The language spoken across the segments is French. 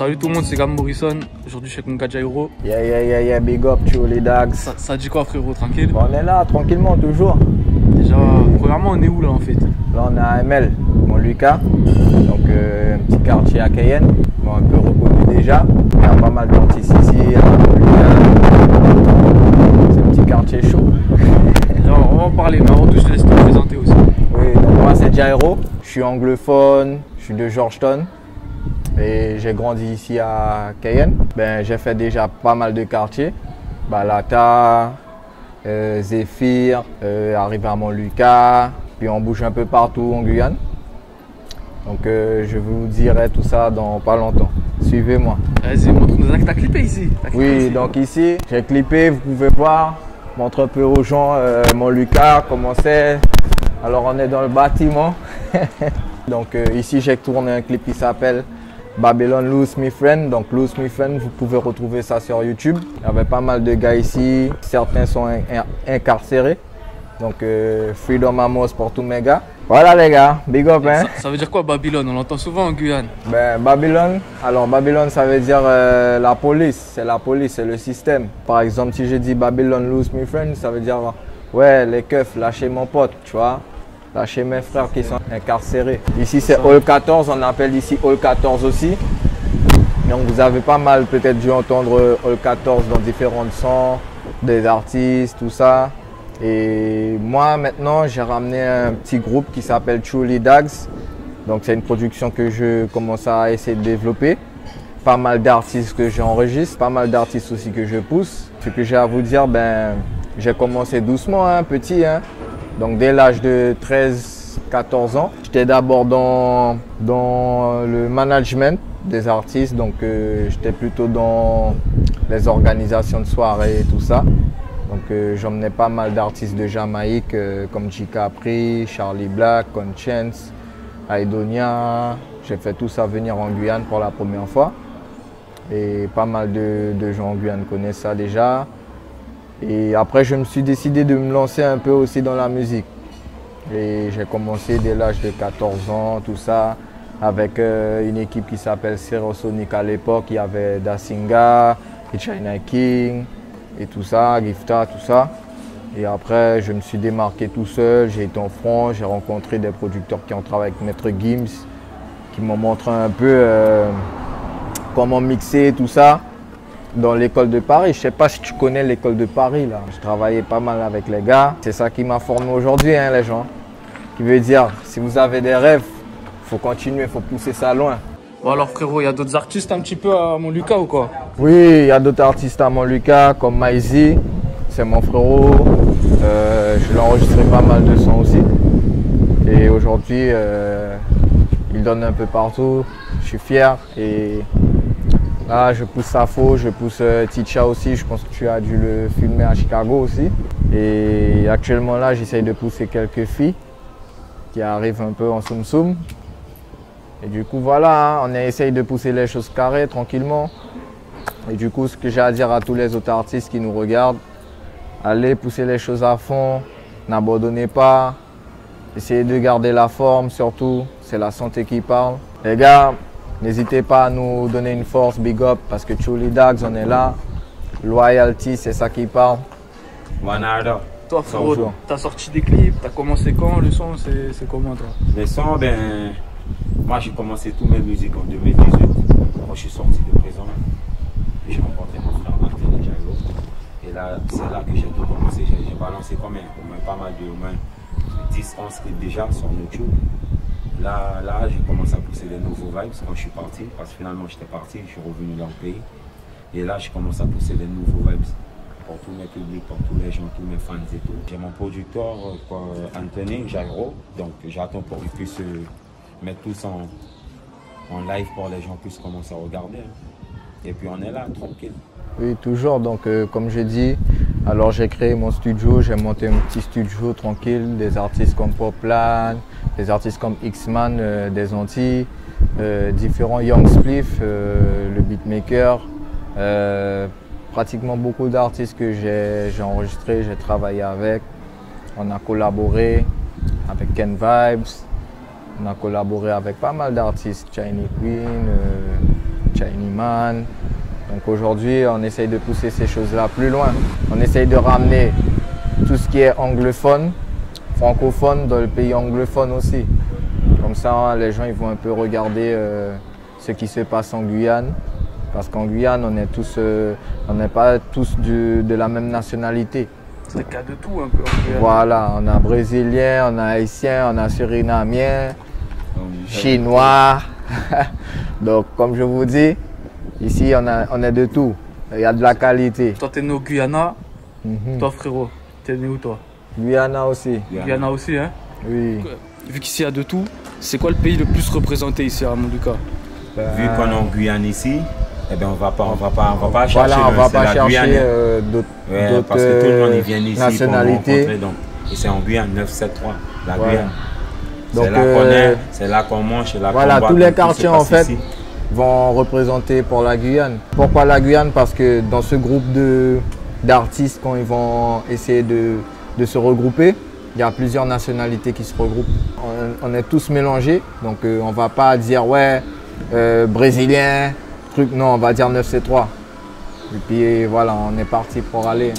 Salut tout le monde, c'est Gam Morrison. Aujourd'hui, je suis avec mon gars Jairo. Yeah, big up, les dags. Ça dit quoi, frérot, tranquille? Bon, on est là, tranquillement, toujours. Déjà, premièrement, on est où là en fait? Là, on est à ML, Montlucas. Donc, un petit quartier à Cayenne. Bon, un peu reconnu déjà. Il y a pas mal d'artistes ici à Montlucas. C'est un petit quartier chaud. Alors, on va en parler, mais avant tout, je te laisse te présenter aussi. Oui, donc moi, c'est Jairo. Je suis anglophone, je suis de Georgetown. Et j'ai grandi ici à Cayenne. J'ai fait déjà pas mal de quartiers. Balata, Zéphyr, arrivé à Montlucas. Puis on bouge un peu partout en Guyane. Donc je vous dirai tout ça dans pas longtemps. Suivez-moi. Vas-y, montre-nous. T'as clippé ici? Oui, donc ici, j'ai clippé, vous pouvez voir. Montre un peu aux gens Montlucas, comment c'est. Alors on est dans le bâtiment. Donc ici, j'ai tourné un clip qui s'appelle Babylon Lose Me Friend. Donc Lose Me Friend, vous pouvez retrouver ça sur YouTube. Il y avait pas mal de gars ici. Certains sont incarcérés. Donc Freedom Amos pour tous mes gars. Voilà les gars, big up hein. Ça veut dire quoi Babylone? On l'entend souvent en Guyane. Babylone, alors Babylone ça veut dire la police. C'est la police, c'est le système. Par exemple si je dis Babylon Lose Me Friend, ça veut dire ouais les keufs, lâchez mon pote, tu vois. Lâchez mes frères qui sont incarcérés. Ici c'est Hall 14, on appelle ici Hall 14 aussi. Donc vous avez pas mal peut-être dû entendre Hall 14 dans différents sons, des artistes, tout ça. Et moi maintenant j'ai ramené un petit groupe qui s'appelle Truly Dags. Donc c'est une production que je commence à essayer de développer. Pas mal d'artistes que j'enregistre, pas mal d'artistes aussi que je pousse. Ce que j'ai à vous dire, j'ai commencé doucement, hein, petit. Hein. Donc dès l'âge de 13-14 ans, j'étais d'abord dans le management des artistes. Donc j'étais plutôt dans les organisations de soirées et tout ça. Donc j'emmenais pas mal d'artistes de Jamaïque comme J Capri, Charlie Black, Conscience, Aidonia. J'ai fait tout ça venir en Guyane pour la première fois. Et pas mal de gens en Guyane connaissent ça déjà. Et après je me suis décidé de me lancer un peu aussi dans la musique. Et j'ai commencé dès l'âge de 14 ans, tout ça, avec une équipe qui s'appelle Serosonic à l'époque. Il y avait Dasinga, et China King. Et tout ça, Gifta, tout ça. Et après, je me suis démarqué tout seul. J'ai été en France, j'ai rencontré des producteurs qui ont travaillé avec Maître Gims, qui m'ont montré un peu comment mixer tout ça dans l'école de Paris. Je ne sais pas si tu connais l'école de Paris, là. Je travaillais pas mal avec les gars. C'est ça qui m'a formé aujourd'hui, hein, les gens. Qui veut dire, si vous avez des rêves, il faut continuer, il faut pousser ça loin. Bon alors frérot, il y a d'autres artistes un petit peu à Montlucas ou quoi? Oui, il y a d'autres artistes à Montlucas comme Maizy, c'est mon frérot. Je l'ai enregistré pas mal de sons aussi. Et aujourd'hui, il donne un peu partout. Je suis fier. Et là, je pousse Safo, je pousse Ticha aussi. Je pense que tu as dû le filmer à Chicago aussi. Et actuellement là, j'essaye de pousser quelques filles qui arrivent un peu en soum-soum. Et du coup, voilà, on essaye de pousser les choses carrées, tranquillement. Et du coup, ce que j'ai à dire à tous les autres artistes qui nous regardent, allez pousser les choses à fond, n'abandonnez pas, essayez de garder la forme surtout, c'est la santé qui parle. Les gars, n'hésitez pas à nous donner une force, big up, parce que Truly Dags, on est là. Loyalty, c'est ça qui parle. Wanada. Toi frérot, t'as sorti des clips, t'as commencé quand? Le son, c'est comment toi? Les sons, moi j'ai commencé toutes mes musiques en 2018. Quand je suis sorti de prison, j'ai rencontré mon frère Martin et Jairo. Et là, c'est là que j'ai tout commencé. J'ai balancé au moins pas mal de 10-11 clips déjà sur YouTube. Là j'ai commencé à pousser les nouveaux vibes quand je suis parti. Parce que finalement j'étais parti, je suis revenu dans le pays. Et là j'ai commencé à pousser les nouveaux vibes pour tous mes publics, pour tous les gens, tous mes fans et tout. J'ai mon producteur Anthony Jairo. Donc j'attends pour qu'il puisse mettre tout ça en live pour les gens puissent commencer à regarder. Et puis on est là, tranquille. Oui, toujours. Donc comme j'ai dit, alors j'ai créé mon studio, j'ai monté un petit studio tranquille, des artistes comme Poplan, des artistes comme X-Man des Antilles, différents Young Spliff, le beatmaker, pratiquement beaucoup d'artistes que j'ai enregistrés, j'ai travaillé avec. On a collaboré avec Ken Vibes. On a collaboré avec pas mal d'artistes, China Queen, Chiniman. Donc aujourd'hui, on essaye de pousser ces choses-là plus loin. On essaye de ramener tout ce qui est anglophone, francophone dans le pays anglophone aussi. Comme ça, les gens ils vont un peu regarder ce qui se passe en Guyane. Parce qu'en Guyane, on n'est pas tous de la même nationalité. C'est le cas de tout un peu en Guyane. Voilà, on a Brésilien, on a Haïtien, on a Surinamien, Chinois. Donc comme je vous dis, ici on est de tout. Il y a de la qualité. Toi, t'es né au Guyana. Toi, frérot, t'es né où toi? Guyana aussi. Guyana aussi, hein? Oui. Vu qu'ici il y a de tout, c'est quoi le pays le plus représenté ici à Monduka? Vu qu'on est en Guyane ici, eh ben on va pas chercher. Voilà, on va pas chercher d'autres parce que tout le monde vient ici nationalités. pour rencontrer. Donc, et c'est en Guyane 973, la Ouais. Guyane. Donc, c'est là qu'on mange, c'est là qu'on voilà, boit, tous les tout se quartiers passe en fait ici. vont représenter pour la Guyane. Pourquoi la Guyane? Parce que dans ce groupe d'artistes, quand ils vont essayer de se regrouper, il y a plusieurs nationalités qui se regroupent. On est tous mélangés, donc on ne va pas dire ouais, brésilien, truc, non, on va dire 9C3. Et puis voilà, on est parti pour aller.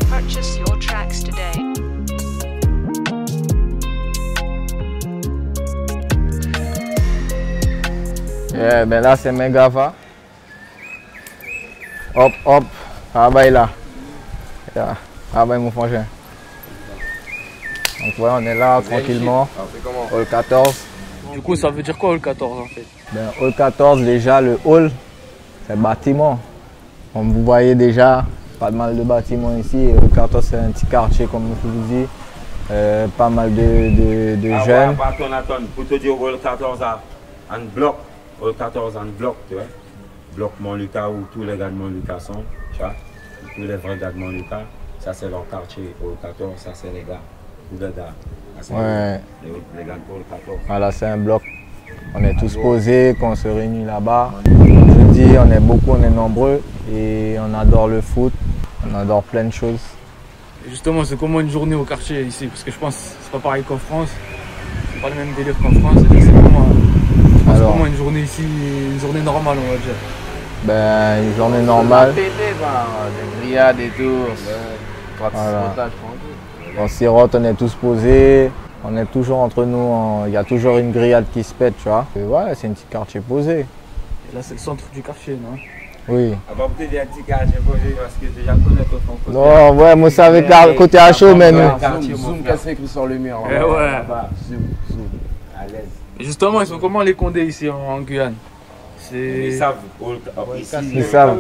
Purchase your tracks today. Yeah, ben là c'est Megava. Hop, hop, travaille là. Yeah. Travaille mon frangin. Donc voilà, on est là tranquillement. Hall 14. Du coup, ça veut dire quoi le 14 en fait? Ben, hall 14 déjà, le hall, c'est le bâtiment. Comme vous voyez déjà, pas mal de bâtiments ici. Et hall 14 c'est un petit quartier comme je vous dis. Pas mal de jeunes. Attends, pour te dire hall 14 en bloc. Hall 14 en bloc, tu vois. Bloc Montluca où tous les gars de Montluca sont, tu vois. Tous les vrais gars de Montluca. Ça c'est leur quartier, Hall 14, ça c'est les gars. Tous les gars. Ouais. Les gars de Hall 14. Voilà, c'est un bloc. On est tous posés, quand on se réunit là-bas. Je dis, on est beaucoup, on est nombreux et on adore le foot, on adore plein de choses. Et justement, c'est comment une journée au quartier ici? Parce que je pense que c'est pas pareil qu'en France. C'est pas le même délire qu'en France. C'est comment une journée ici, une journée normale on va dire? Ben, une journée normale. Des grillades et tout. Voilà. On sirote, on est tous posés, on est toujours entre nous, il y a toujours une grillade qui se pète, tu vois. Et ouais, c'est un petit quartier posé. Et là c'est le centre du quartier, non? Oui. On va peut-être dire un petit quartier posé parce que déjà connais ton côté. Non, ouais, moi ça avec côté à chaud, mais nous. Zoom, qu'est-ce qui est écrit sur le mur? Eh ouais. Zoom, à l'aise. Et justement, ils sont comment les Condés ici en Guyane? Ils savent, ici, Ils savent.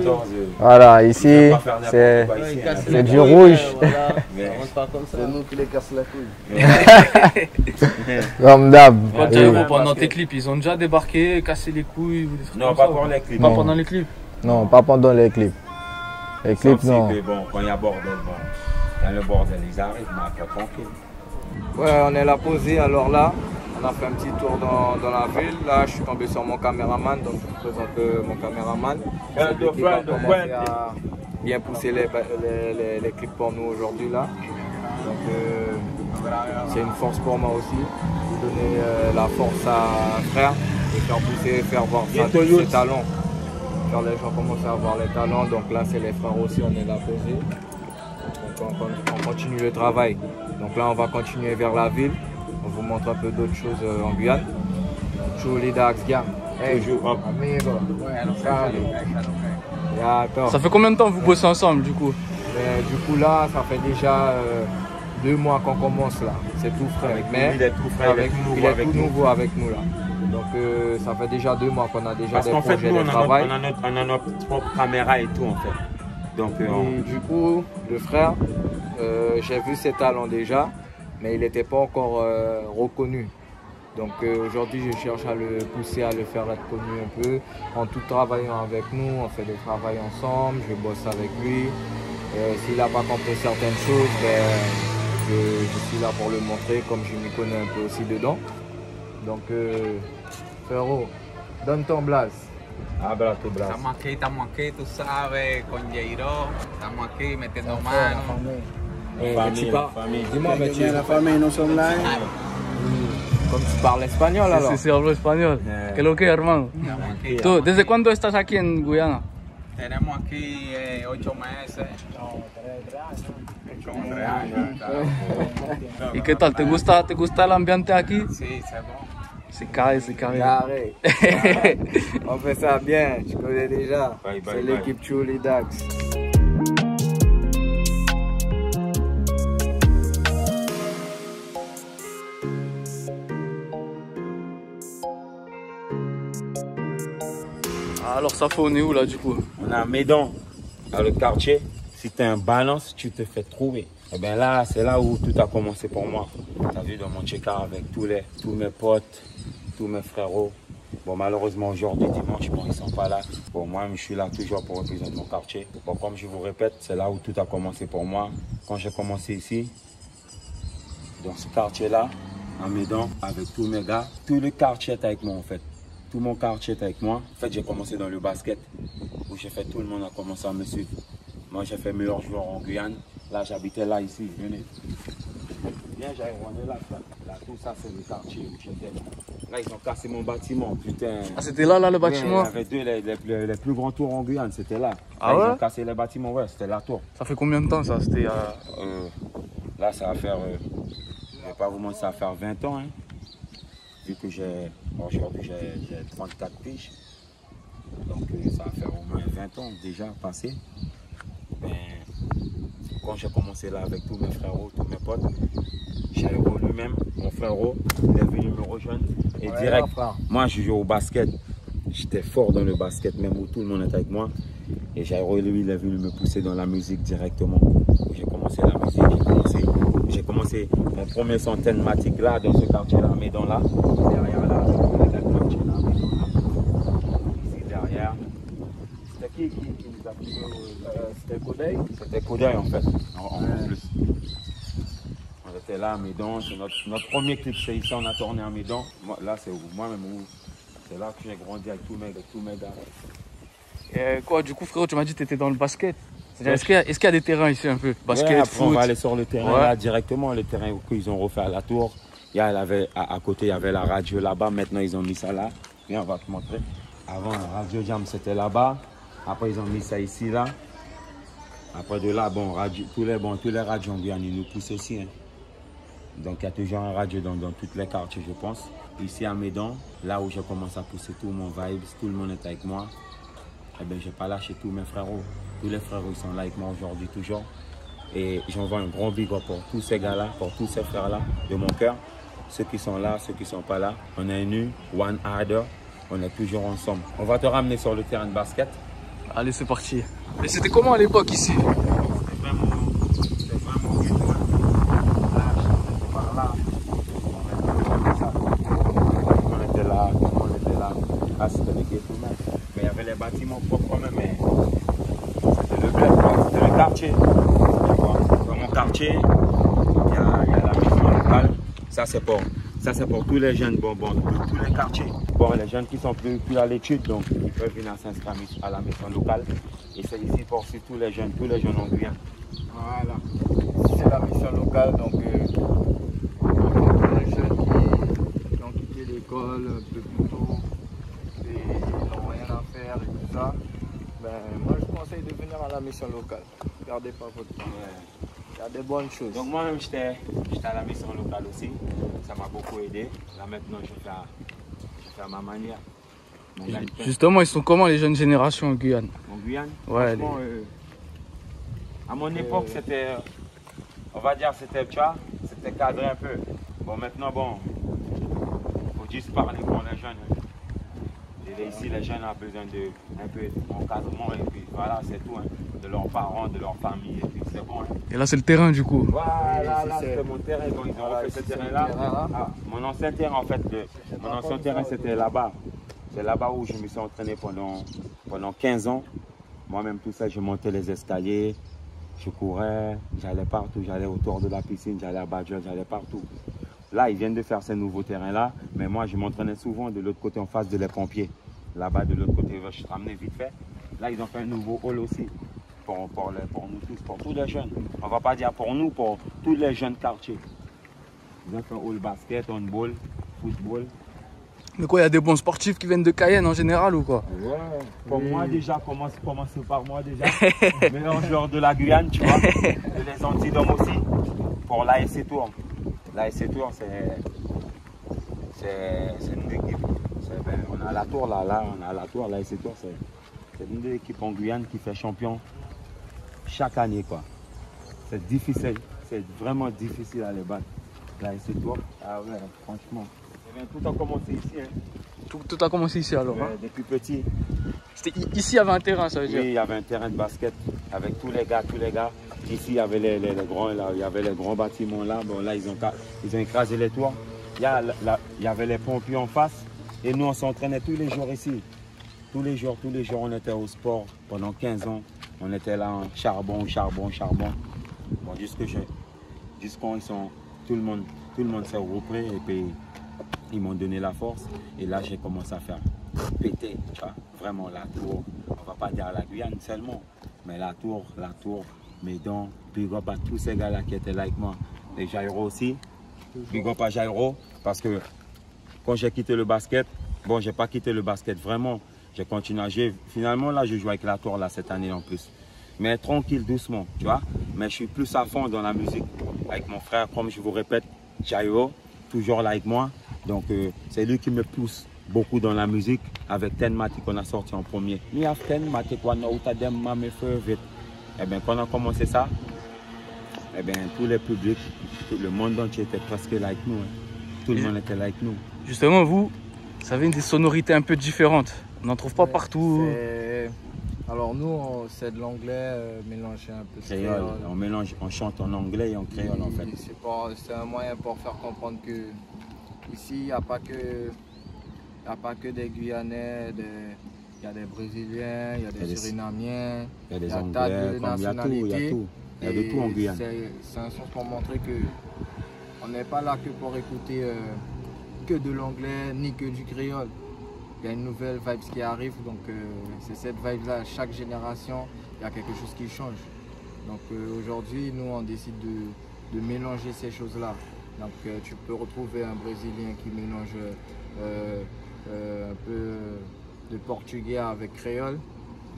Voilà, ici, c'est du rouge. C'est nous qui les casse la couille. Comme d'hab. Toi, Jairo, pendant tes clips, ils ont déjà débarqué, cassé les couilles ou des trucs Non, comme pas ça, pour ou les clips. Pas pendant les clips. Non, pas pendant les clips. Les clips, Sauf non. si que, bon, quand il y a bordel, bon, quand le bordel, ils arrivent, mais après, tranquille. Ouais, on est là posé, alors là, on a fait un petit tour dans la ville. Là, je suis tombé sur mon caméraman, donc je vous présente mon caméraman. Qui va commencer à bien pousser les clips pour nous aujourd'hui là. Donc c'est une force pour moi aussi, de donner la force à un frère et faire pousser, faire voir ses talents. Faire les gens commencer à voir les talents, donc là c'est les frères aussi, on est là posé. Donc on continue le travail. Donc là on va continuer vers la ville. On vous montre un peu d'autres choses en Guyane. Chuli Daxga. Amigo. Ça fait combien de temps que vous bossez ensemble du coup? Du coup là, ça fait déjà 2 mois qu'on commence là. C'est tout frais. Mais il est tout frais, il est tout nouveau avec nous là. Donc ça fait déjà 2 mois qu'on a déjà parce des qu'en fait, projets nous, de travail. on a notre propre caméra et tout en fait. Donc, Et du coup, le frère, j'ai vu ses talents déjà, mais il n'était pas encore reconnu. Donc aujourd'hui, je cherche à le pousser, à le faire être connu un peu. En tout travaillant avec nous, on fait des travails ensemble, je bosse avec lui. S'il n'a pas compris certaines choses, ben, je suis là pour le montrer, comme je m'y connais un peu aussi dedans. Donc, frérot, donne ton blaze. habla tu brazo. Estamos aquí, tú sabes, con Jairo. Estamos aquí metiendo mano. Famille, famille. Dis-moi, mais tu es la famille, nous sommes là. Comme tu parles espagnol alors. Sí, hablo español. ¿Qué es lo que, hermano? ¿Tú, desde cuándo estás aquí en Guyana? Tenemos aquí 8 meses. No, 3 años. Claro. ¿Y qué tal? ¿Te gusta el ambiente aquí? Sí, c'est bon. C'est carré, c'est carré. Carré. On fait ça bien, je connais déjà. Bye, bye, C'est bye. l'équipe Chuli Dax. Alors ça fait on est où là du coup? On est à Médan, dans le quartier. Si tu es un balance, tu te fais trouver. Et bien là, c'est là où tout a commencé pour moi. Tu as vu dans mon check-out avec tous mes potes, tous mes frérots. Bon, malheureusement, aujourd'hui, dimanche, bon, ils ne sont pas là. Bon, moi, je suis là toujours pour représenter mon quartier. Bon, comme je vous répète, c'est là où tout a commencé pour moi. Quand j'ai commencé ici, dans ce quartier-là, à Médan, avec tous mes gars, tout le quartier est avec moi en fait. Tout mon quartier est avec moi. En fait, j'ai commencé dans le basket, où j'ai fait tout le monde a commencé à me suivre. Moi, j'ai fait meilleur joueur en Guyane. Là, j'habitais là, ici. Venez. Viens, j'arrive, on est là. Là, tout ça, c'est le quartier où j'étais. Là, ils ont cassé mon bâtiment, putain. Ah, c'était là le bâtiment? Ouais, il y avait les plus grands tours en Guyane, c'était là. Ah là, ouais? Ils ont cassé les bâtiments, ouais, c'était la tour. Ça fait combien de temps ça? C'était Là, ça va faire, je vais pas vous mentir, ça va faire 20 ans. Hein. Vu que aujourd'hui j'ai 34 piges. Donc ça va faire au moins 20 ans déjà passé. Ben, quand j'ai commencé là avec tous mes frérots, tous mes potes, Jairo lui-même, mon frérot, il est venu me rejoindre. Et Ouais, direct, frère. moi je joue au basket. J'étais fort dans le basket, même où tout le monde était avec moi. Et Jairo, lui, il est venu me pousser dans la musique directement. J'ai commencé la musique, j'ai commencé mon premier centaine matic là, dans ce quartier-là, Médan là. Derrière là, le quartier là, Médan là. Ici derrière. C'était qui nous a filmé? C'était Kodai? C'était Kodai en fait, en plus. On était là à Médan, c'est notre premier clip, c'est ici, on a tourné à Médan. Là, c'est moi-même où. C'est là que j'ai grandi avec tous mes gars. quoi, du coup frérot, tu m'as dit que tu étais dans le basket. Est-ce qu'il y a des terrains ici un peu? Basket, Ouais, après, foot? on va aller sur le terrain Ouais. là directement, le terrain qu'ils ont refait à la tour. À côté, il y avait la radio là-bas. Maintenant, ils ont mis ça là. Viens, on va te montrer. Avant, la Radio Jam, c'était là-bas. Après, ils ont mis ça ici, là. Après de là, bon, tous les radios en Guyane, ils nous poussent aussi. Hein. Donc, il y a toujours un radio dans tous les quartiers, je pense. Ici à Médan, là où j'ai commencé à pousser tout mon vibes, tout le monde est avec moi. Eh bien, je n'ai pas lâché tous mes frérots. Tous les frérots, ils sont là avec moi aujourd'hui, toujours. Et j'envoie un grand big up pour tous ces gars-là, pour tous ces frères-là, de mon cœur. Ceux qui sont là, ceux qui ne sont pas là. On est unis, one harder. On est toujours ensemble. On va te ramener sur le terrain de basket. Allez, c'est parti. Mais c'était comment à l'époque ici? C'était vraiment ghetto. Là, j'étais par là. On était là, on était là. Ah, c'était le ghetto même. Mais il y avait les bâtiments propres quand même. Mais c'était le bled, quoi. C'était le quartier. Tu vois. Dans mon quartier, il y a la mission locale. Ça, c'est pour tous les jeunes bonbons de tous les quartiers. Bon, les jeunes qui sont plus à l'étude, donc ils peuvent venir s'inscrire à la mission locale. Et c'est ici pour tous les jeunes en Guyane. Voilà. C'est la mission locale, donc les jeunes qui ont quitté l'école un peu plus tôt et ils n'ont rien à faire et tout ça. Ben, moi, je conseille de venir à la mission locale. Gardez pas votre temps. Il y a des bonnes choses. Donc moi-même, j'étais à la mission locale aussi. Ça m'a beaucoup aidé. Là maintenant, je fais à ma manière. Mon gagne-pain. Justement, ils sont comment les jeunes générations en Guyane? En Guyane, Ouais, franchement, à mon époque, c'était, on va dire, c'était cadré un peu. Bon, maintenant, bon, faut juste parler pour les jeunes. Hein. Et ici, les jeunes ont besoin d'un peu d'encadrement et puis voilà, c'est tout. Hein. De leurs parents, de leur famille, et puis c'est bon. Hein. Et là, c'est le terrain du coup. Voilà, Oui, là, c'est c'était mon terrain. Donc, ils ont voilà, refait ce ici, c'est le terrain-là. terrain, là. Ah, mon ancien terrain, en fait, mon ancien terrain, c'était là-bas. C'est là-bas où je me suis entraîné pendant 15 ans. Moi-même, tout ça, je montais les escaliers, je courais, j'allais partout, j'allais autour de la piscine, j'allais à Badger, j'allais partout. Là, ils viennent de faire ces nouveaux terrains-là, mais moi, je m'entraînais souvent de l'autre côté, en face de les pompiers. Là-bas, de l'autre côté, je te ramenais vite fait. Là, ils ont fait un nouveau hall aussi, pour nous tous, pour tous les jeunes. On ne va pas dire pour nous, pour tous les jeunes quartiers. Ils ont fait un hall basket, handball. football. Mais quoi, il y a des bons sportifs qui viennent de Cayenne en général ou quoi? Ouais, comme moi déjà, commencez par moi déjà. Mélangeur de la Guyane, tu vois, de les Antilles aussi, pour l'ASC Tours. L'ASC Tours, c'est une équipe. On a la Tour là, on a la Tour, l'ASC Tours, c'est une des équipes en Guyane qui fait champion chaque année, quoi. C'est difficile, c'est vraiment difficile à les battre. L'ASC Tours, ah ouais, franchement. Tout a commencé ici. Hein. Tout a commencé ici alors hein? Depuis petit. Ici, il y avait un terrain, ça veut dire? Oui, il y avait un terrain de basket avec tous les gars. Ici, il y avait les grands, là, il y avait les grands bâtiments là. Bon, là, ils ont écrasé les toits. Il y avait les pompiers en face. Et nous, on s'entraînait tous les jours ici. Tous les jours, on était au sport pendant 15 ans. On était là en charbon. Bon, jusqu'à tout le monde s'est repris et puis ils m'ont donné la force. Et là, j'ai commencé à faire péter, tu vois, vraiment la Tour. On va pas dire la Guyane seulement, mais la Tour, mes dents. Big up à tous ces gars-là qui étaient là avec moi. Et Jairo aussi. Big up à Jairo, parce que quand j'ai quitté le basket, bon, j'ai pas quitté le basket vraiment. J'ai continué à jouer. Finalement, là, je joue avec la Tour là, cette année en plus. Mais tranquille, doucement, tu vois. Mais je suis plus à fond dans la musique. Avec mon frère, comme je vous répète, Jairo, toujours là avec moi. Donc, c'est lui qui me pousse beaucoup dans la musique. Avec Ten Mati qu'on a sorti en premier. Eh bien, quand on a commencé ça, eh bien, tous les publics, tout le monde entier était presque là avec nous. Hein. Tout le monde était là avec nous. Justement, vous avez des sonorités un peu différentes. On n'en trouve pas partout. Alors nous, c'est de l'anglais mélangé un peu créole. On chante en anglais et en créole en fait. C'est un moyen pour faire comprendre que ici, il n'y a pas que des Guyanais, il y a des Brésiliens, il y a des Surinamiens, il y a des Anglais, il y a tout. Il y a de tout en Guyane. C'est un sens pour montrer qu'on n'est pas là que pour écouter que de l'anglais ni que du créole. Il y a une nouvelle vibe qui arrive, donc c'est cette vibe-là. Chaque génération, il y a quelque chose qui change. Donc aujourd'hui, nous, on décide de mélanger ces choses-là. Donc tu peux retrouver un Brésilien qui mélange un peu de portugais avec créole.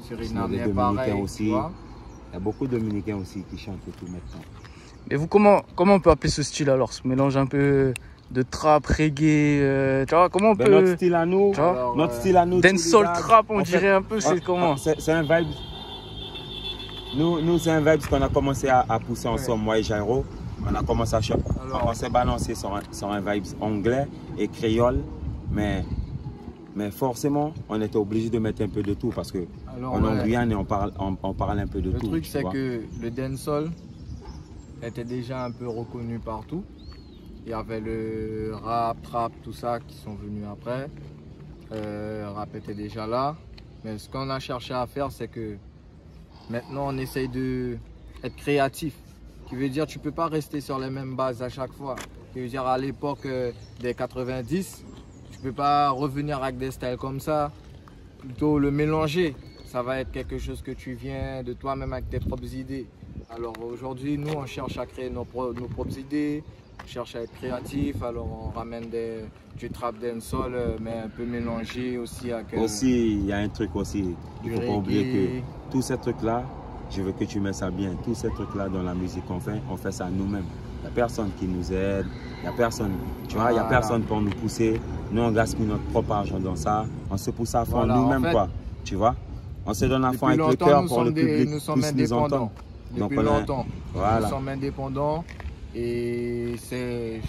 Surinamien pareil aussi. Il y a beaucoup de Dominicains aussi qui chantent tout maintenant. Mais vous, comment on peut appeler ce style alors? Ce mélange un peu de trap, reggae, tu vois, comment on peut... Notre style à nous, dancehall trap, on dirait un peu, c'est comment? C'est un vibe. Nous c'est un vibe qu'on a commencé à pousser ensemble, moi et Jairo. On a commencé à chanter. On s'est balancé sur un vibe anglais et créole, mais forcément, on était obligé de mettre un peu de tout parce que on est en Guyane et on parle un peu de tout. Le truc, c'est que le dancehall était déjà un peu reconnu partout. Il y avait le rap, trap, tout ça qui sont venus après. Rap était déjà là. Mais ce qu'on a cherché à faire, c'est que maintenant, on essaye d'être créatif. Qui veut dire, tu ne peux pas rester sur les mêmes bases à chaque fois. Qui veut dire, à l'époque des 90, tu ne peux pas revenir avec des styles comme ça. Plutôt le mélanger. Ça va être quelque chose que tu viens de toi-même avec tes propres idées. Alors aujourd'hui, nous, on cherche à créer nos propres idées. On cherche à être créatif. Alors on ramène du trap dancehall, mais un peu mélangé aussi avec... Aussi, il y a un truc aussi. Il ne faut pas oublier que tous ces trucs-là, je veux que tu mets ça bien. Tous ces trucs-là dans la musique qu'on fait ça nous-mêmes. Il n'y a personne qui nous aide. Il n'y a personne, tu vois, il n'y a personne pour nous pousser. Nous, on gaspille notre propre argent dans ça. On se pousse à fond nous-mêmes, en fait, quoi. Tu vois, on se donne à fond avec le cœur pour le public. Nous sommes indépendants. Depuis longtemps. Voilà. Nous sommes indépendants. Et c'est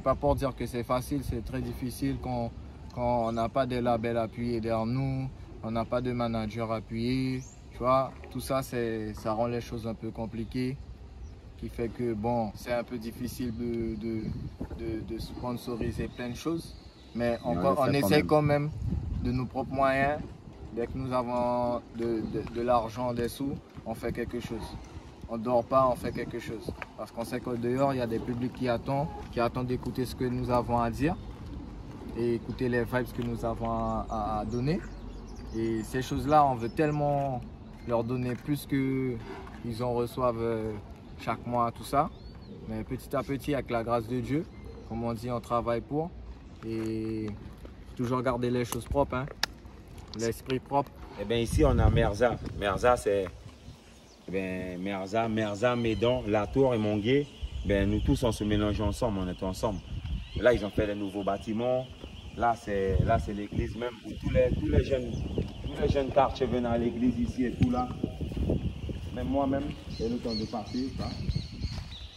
pas pour dire que c'est facile, c'est très difficile quand on n'a pas de label appuyé derrière nous, on n'a pas de manager appuyé. Tu vois, tout ça, ça rend les choses un peu compliquées, qui fait que bon, c'est un peu difficile de sponsoriser plein de choses, mais on essaie quand même de nos propres moyens. Dès que nous avons de l'argent, des sous, on fait quelque chose. On ne dort pas, on fait quelque chose. Parce qu'on sait qu'au dehors, il y a des publics qui attendent d'écouter ce que nous avons à dire et écouter les vibes que nous avons à donner. Et ces choses-là, on veut tellement leur donner plus qu'ils en reçoivent chaque mois, tout ça. Mais petit à petit, avec la grâce de Dieu, comme on dit, on travaille pour. Et toujours garder les choses propres, hein. L'esprit propre. Eh bien, ici, on a Merza. Merza, c'est Merza, Médan, Latour et Mongué. Ben, nous tous, on se mélange ensemble, on est ensemble. Là, ils ont fait les nouveaux bâtiments. Là, c'est l'église même où tous les jeunes quartiers viennent à l'église ici et tout là. Même moi-même, j'ai le temps de passer. Ça.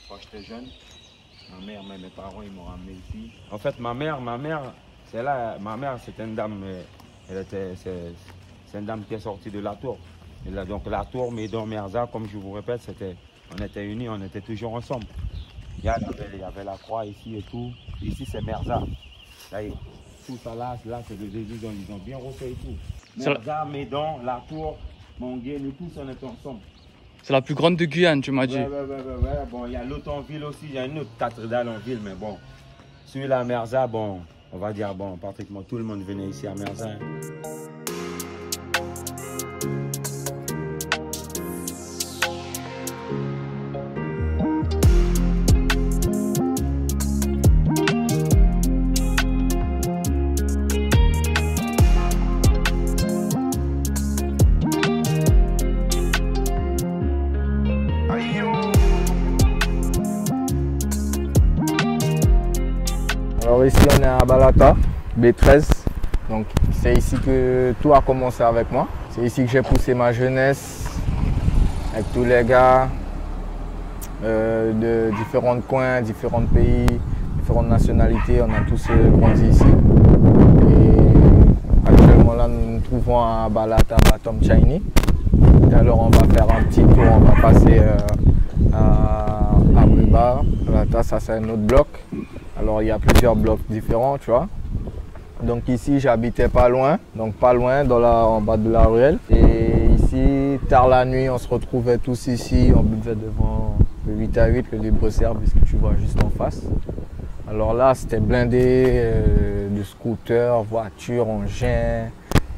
Quand j'étais jeune, ma mère, mes parents, ils m'ont ramené ici. En fait, ma mère, c'était une dame, c'est une dame qui est sortie de la tour. Et là, donc la tour, Médan, Merza, comme je vous répète, on était unis, on était toujours ensemble. Il y avait la croix ici et tout. Ici, c'est Merza. Là, tout ça là c'est de Jésus, ils ont bien refait et tout. Merza, Médan, la tour, Mongué, nous tous, on est ensemble. C'est la plus grande de Guyane, tu m'as dit. Ouais. Bon, il y a l'autre en ville aussi, il y a une autre cathédrale en ville, mais bon. Celui-là, à Merza, bon, on va dire, bon, pratiquement tout le monde venait ici à Merza. Hein. Alors ici on est à Balata, B13, donc c'est ici que tout a commencé avec moi. C'est ici que j'ai poussé ma jeunesse avec tous les gars de différents coins, différents pays, différentes nationalités. On a tous grandi ici. Et actuellement là nous nous trouvons à Balata, Batom Chiny. Alors on va faire un petit tour, on va passer à Buba. Balata, ça c'est un autre bloc. Alors il y a plusieurs blocs différents, tu vois. Donc ici j'habitais pas loin, en bas de la ruelle. Et ici, tard la nuit, on se retrouvait tous ici, on buvait devant le 8 à 8, le libre-service que tu vois juste en face. Alors là c'était blindé de scooters, voitures, engins.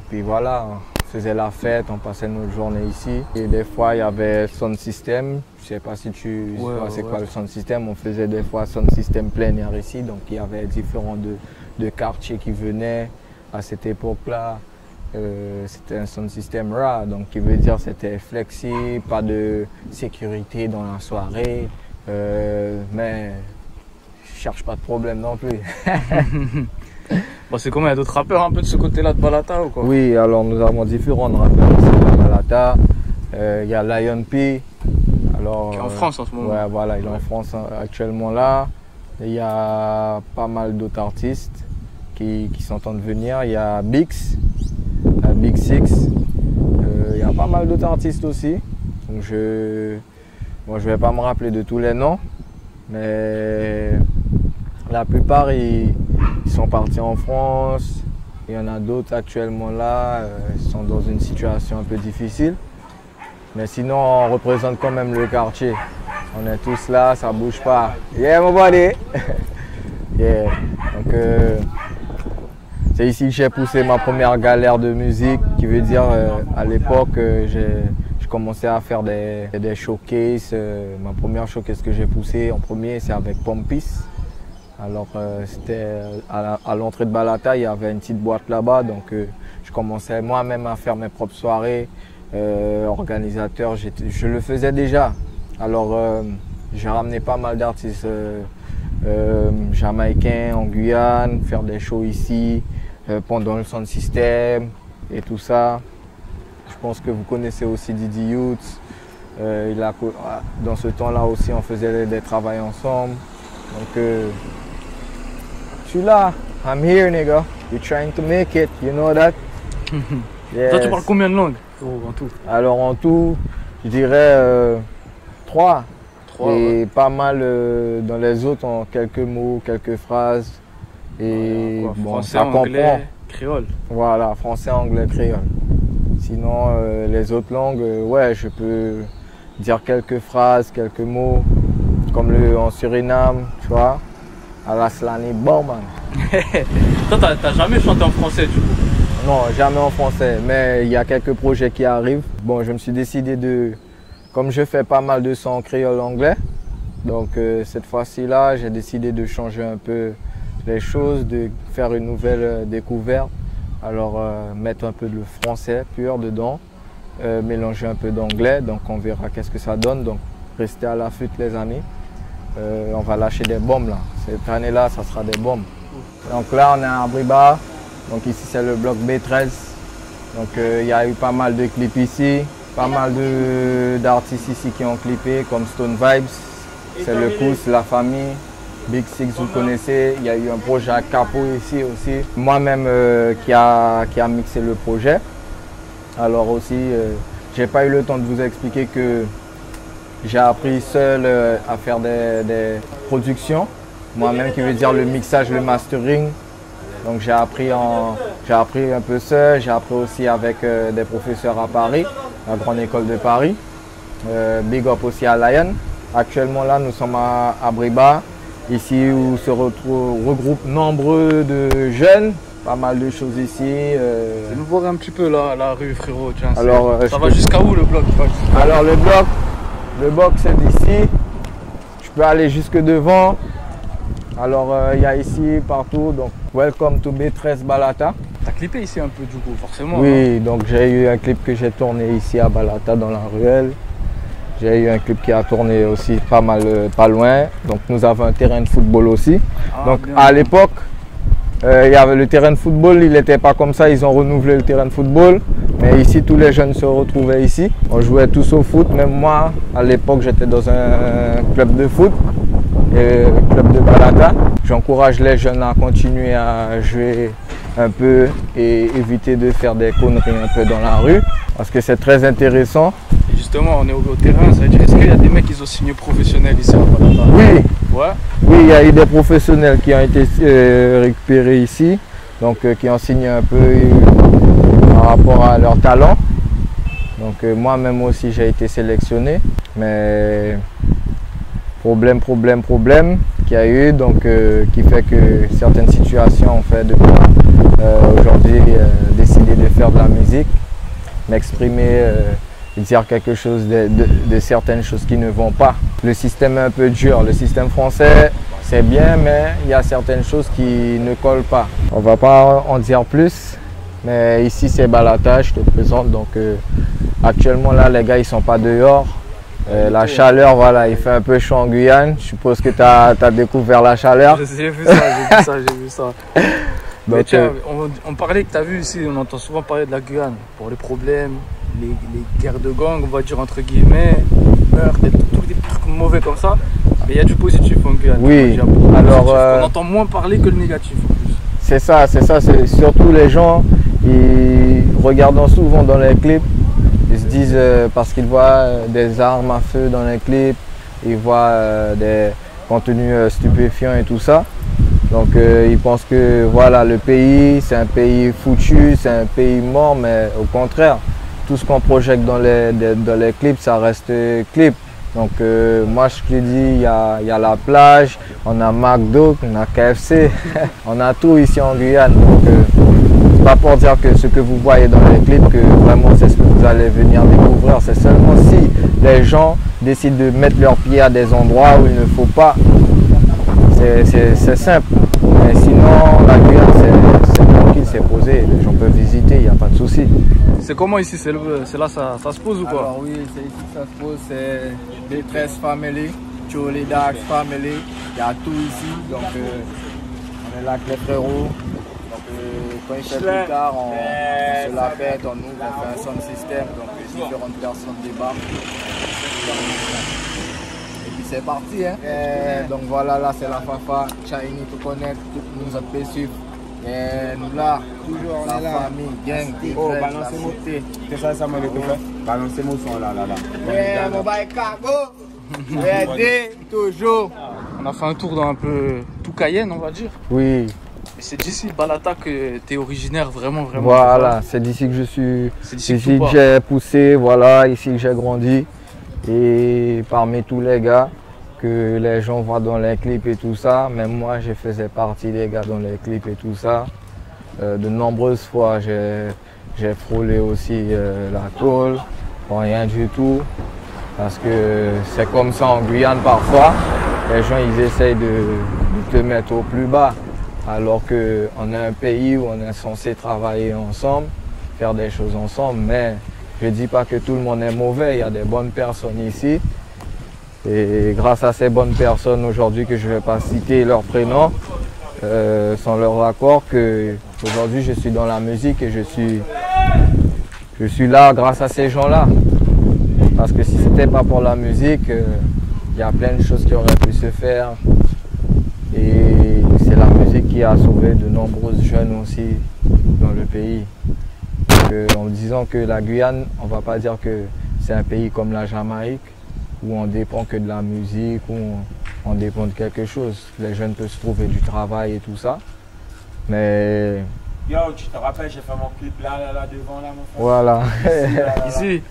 Puis voilà, on faisait la fête, on passait notre journée ici. Et des fois il y avait sound system. Je sais pas si tu vois c'est quoi le sound system. On faisait des fois sound system plein air ici. Donc il y avait différents de quartiers qui venaient à cette époque-là. C'était un sound system raw, donc qui veut dire c'était flexible, pas de sécurité dans la soirée. Mais je cherche pas de problème non plus. Bon, c'est comment, il y a d'autres rappeurs un peu de ce côté-là de Balata ou quoi? Oui, alors nous avons différents rappeurs ici à Balata. Il y a Lion P. Alors, qui est en France en ce moment. Ouais, voilà, il est en France actuellement là. Il y a pas mal d'autres artistes qui s'entendent venir. Il y a Bix, Big Six. Il y a pas mal d'autres artistes aussi. Donc je vais pas me rappeler de tous les noms, mais la plupart ils sont partis en France. Il y en a d'autres actuellement là, ils sont dans une situation un peu difficile. Mais sinon, on représente quand même le quartier. On est tous là, ça bouge pas. Yeah, mon body! Yeah. Donc, c'est ici que j'ai poussé ma première galère de musique, qui veut dire à l'époque, je commençais à faire des showcases. Ma première showcase que j'ai poussée en premier, c'est avec Pompis. Alors, c'était à l'entrée de Balata, il y avait une petite boîte là-bas. Donc, je commençais moi-même à faire mes propres soirées. Organisateur, je le faisais déjà. Alors j'ai ramené pas mal d'artistes jamaïcains en Guyane, faire des shows ici pendant le sound system et tout ça. Je pense que vous connaissez aussi Didi Youth. Dans ce temps-là aussi, on faisait des travails ensemble. Donc je suis là. I'm here, nigga. You're trying to make it. You know that? Yes. Toi, tu parles combien de langues en tout? Alors en tout, je dirais 3. Et ouais. pas mal dans les autres en quelques mots, quelques phrases. Et voilà, bon, français, ça anglais, comprend. créole. Voilà, français, anglais, créole. Sinon, les autres langues, ouais, je peux dire quelques phrases, quelques mots. Comme en Suriname, tu vois. Alaslani Bowman. Toi, t'as jamais chanté en français du coup? Non, jamais en français, mais il y a quelques projets qui arrivent. Bon, je me suis décidé comme je fais pas mal de sons en créole anglais, donc cette fois-ci là, j'ai décidé de changer un peu les choses, de faire une nouvelle découverte. Alors mettre un peu de français pur dedans, mélanger un peu d'anglais, donc on verra qu'est-ce que ça donne. Donc restez à l'affût les amis. On va lâcher des bombes là. Cette année-là, ça sera des bombes. Donc là, on est à Briba. Donc ici, c'est le bloc B13. Donc il y a eu pas mal de clips ici. Pas mal d'artistes ici qui ont clippé, comme Stone Vibes. C'est le Pouce, La Famille. Big Six, vous connaissez. Il y a eu un projet à Capo ici aussi. Moi-même qui a mixé le projet. Alors aussi, j'ai pas eu le temps de vous expliquer que j'ai appris seul à faire des productions. Moi-même qui veut dire le mixage, le mastering. Donc j'ai appris un peu seul. J'ai appris aussi avec des professeurs à Paris, la Grande École de Paris. Big up aussi à Lion. Actuellement là, nous sommes à Briba. Ici où se regroupent nombreux de jeunes, pas mal de choses ici. Nous voir un petit peu la rue frérot. Tiens, alors, ça va jusqu'à où le bloc? Alors le bloc c'est d'ici. Je peux aller jusque devant. Alors il y a ici partout. Donc welcome to B13 Balata. T'as clippé ici un peu du coup, forcément. Oui, donc j'ai eu un clip que j'ai tourné ici à Balata dans la ruelle. J'ai eu un clip qui a tourné aussi pas mal, pas loin. Donc nous avons un terrain de football aussi. Donc bien, à l'époque, il y avait le terrain de football, il n'était pas comme ça, ils ont renouvelé le terrain de football. Mais ici, tous les jeunes se retrouvaient ici. On jouait tous au foot. Même moi, à l'époque, j'étais dans un club de foot, club de Balata. J'encourage les jeunes à continuer à jouer un peu et éviter de faire des conneries un peu dans la rue. Parce que c'est très intéressant. Et justement, on est au terrain, ça veut dire, est-ce qu'il y a des mecs qui ont signé professionnels ici à Balata? Oui. Ouais. Oui, il y a eu des professionnels qui ont été récupérés ici, donc qui ont signé un peu par rapport à leur talent. Donc moi-même aussi j'ai été sélectionné, mais problème qu'il y a eu, donc qui fait que certaines situations ont fait de moi aujourd'hui décider de faire de la musique, m'exprimer, dire quelque chose de certaines choses qui ne vont pas. Le système est un peu dur, le système français c'est bien, mais il y a certaines choses qui ne collent pas. On va pas en dire plus, mais ici c'est Balata, je te présente. Donc actuellement là les gars ils sont pas dehors. La chaleur, voilà, il fait un peu chaud en Guyane. Je suppose que tu as découvert la chaleur. J'ai vu ça, j'ai vu ça. Mais donc, tiens, on parlait que tu as vu ici, on entend souvent parler de la Guyane pour les problèmes, les guerres de gang, on va dire entre guillemets, meurtres, tous des trucs mauvais comme ça. Mais il y a du positif en Guyane. Oui, alors on entend moins parler que le négatif en plus. C'est ça, c'est surtout les gens, ils regardent souvent dans les clips. Ils se disent parce qu'ils voient des armes à feu dans les clips, ils voient des contenus stupéfiants et tout ça. Donc ils pensent que voilà, le pays c'est un pays foutu, c'est un pays mort, mais au contraire, tout ce qu'on projette dans les clips, ça reste clip. Donc moi je te dis, il y a la plage, on a McDo, on a KFC, on a tout ici en Guyane. Donc, pas pour dire que ce que vous voyez dans les clips, que vraiment c'est ce que vous allez venir découvrir. C'est seulement si les gens décident de mettre leurs pieds à des endroits où il ne faut pas. C'est simple. Mais sinon, la Guyane, c'est tranquille, c'est posé. Les gens peuvent visiter, il n'y a pas de souci. C'est comment ici? C'est là ça se pose ou quoi? Alors oui, c'est ici que ça se pose. C'est B13 Family, Choli Dax Family. Il y a tout ici. Donc on est là avec les frérots. Quand il fait plus tard, on se la pète, on ouvre, on fait un sound system, donc différentes personnes débarquent. Et puis c'est parti, hein. Donc voilà, là c'est la Fafa, Chini, tout connaître, tout nous a suivre. Et nous là, toujours on est là. Famille, gang, oh, balancez-moi. C'est ça, moi, le fait. Balancez-moi son là. Ouais, mon bail cargo. Regardez, toujours. On a fait un tour dans un peu tout Cayenne, on va dire. Oui. Et c'est d'ici Balata que tu es originaire, vraiment. Voilà, c'est d'ici que je suis. C'est d'ici que j'ai poussé, voilà, ici que j'ai grandi. Et parmi tous les gars que les gens voient dans les clips et tout ça, même moi je faisais partie des gars dans les clips et tout ça. De nombreuses fois j'ai frôlé aussi la tôle, rien du tout. Parce que c'est comme ça en Guyane parfois. Les gens ils essayent de te mettre au plus bas. alors qu'on est un pays où on est censé travailler ensemble, faire des choses ensemble, mais je ne dis pas que tout le monde est mauvais, il y a des bonnes personnes ici. Et grâce à ces bonnes personnes aujourd'hui, que je ne vais pas citer leurs prénoms, sans leur accord, qu'aujourd'hui je suis dans la musique et je suis là grâce à ces gens-là. Parce que si ce n'était pas pour la musique, il y a plein de choses qui auraient pu se faire. Et c'est la musique qui a sauvé de nombreux jeunes aussi dans le pays. En disant que la Guyane, on ne va pas dire que c'est un pays comme la Jamaïque, où on dépend que de la musique, où on dépend de quelque chose. Les jeunes peuvent se trouver du travail et tout ça. Mais... Yo, tu te rappelles, j'ai fait mon clip là devant, là, mon frère. Voilà. Ici.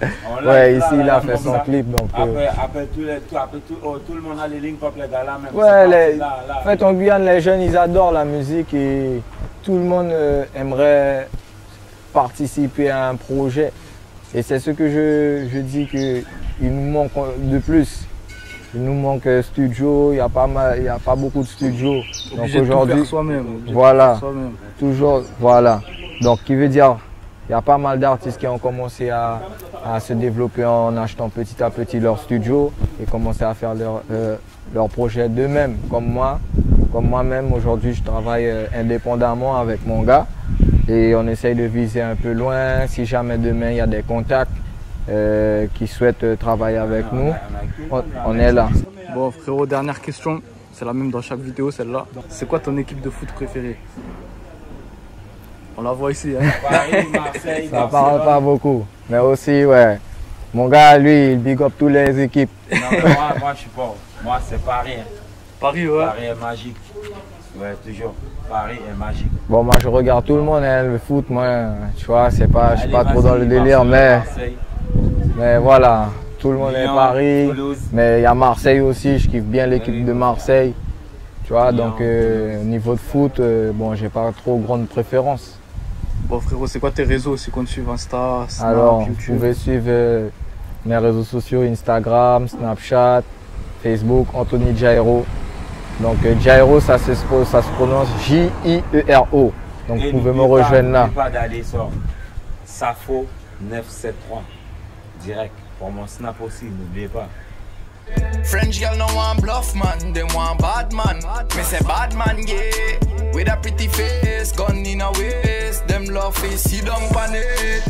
Ouais, ici, il a fait son clip. Donc, après, tout le monde a les lignes comme les gars là, même. Ouais, en fait, en Guyane, les jeunes, ils adorent la musique et tout le monde aimerait participer à un projet. Et c'est ce que je dis qu'il nous manque de plus. Il nous manque studio, il n'y a pas beaucoup de studios. Donc aujourd'hui, voilà, toujours, voilà. Donc qui veut dire, il y a pas mal d'artistes qui ont commencé à se développer en achetant petit à petit leur studio et commencer à faire leur projet d'eux-mêmes. Comme moi-même, aujourd'hui, je travaille indépendamment avec mon gars et on essaye de viser un peu loin. Si jamais demain il y a des contacts, qui souhaitent travailler avec nous, on est là. Bon frérot, dernière question, c'est la même dans chaque vidéo celle-là. C'est quoi ton équipe de foot préférée? On la voit ici. Hein. Paris, Marseille, ça parle pas beaucoup, mais aussi ouais. Mon gars, lui, il big up toutes les équipes. Non, mais moi je suis pas. Moi c'est Paris. Hein. Paris, ouais. Paris est magique. Ouais, toujours. Paris est magique. Bon, moi je regarde tout le monde, hein, le foot, moi, tu vois, je suis pas trop dans le délire, mais voilà, tout le monde est Paris, Toulouse. Mais il y a Marseille aussi, je kiffe bien l'équipe de Marseille, tu vois, donc au niveau de foot, bon, j'ai pas trop grande préférence. Bon frérot, c'est quoi tes réseaux, c'est qu'on te suive Insta, Snap, alors, YouTube? vous pouvez suivre mes réseaux sociaux, Instagram, Snapchat, Facebook, Anthony Jairo. Donc Jairo, ça se prononce J-I-E-R-O. Donc vous pouvez me rejoindre là. N'oubliez pas d'aller sur Safo 973 direct pour mon Snap aussi, n'oubliez pas. French girl no want bluff man, they want bad man. Me say bad man yeah, with a pretty face, gun in a waist. Them love face, see down on it.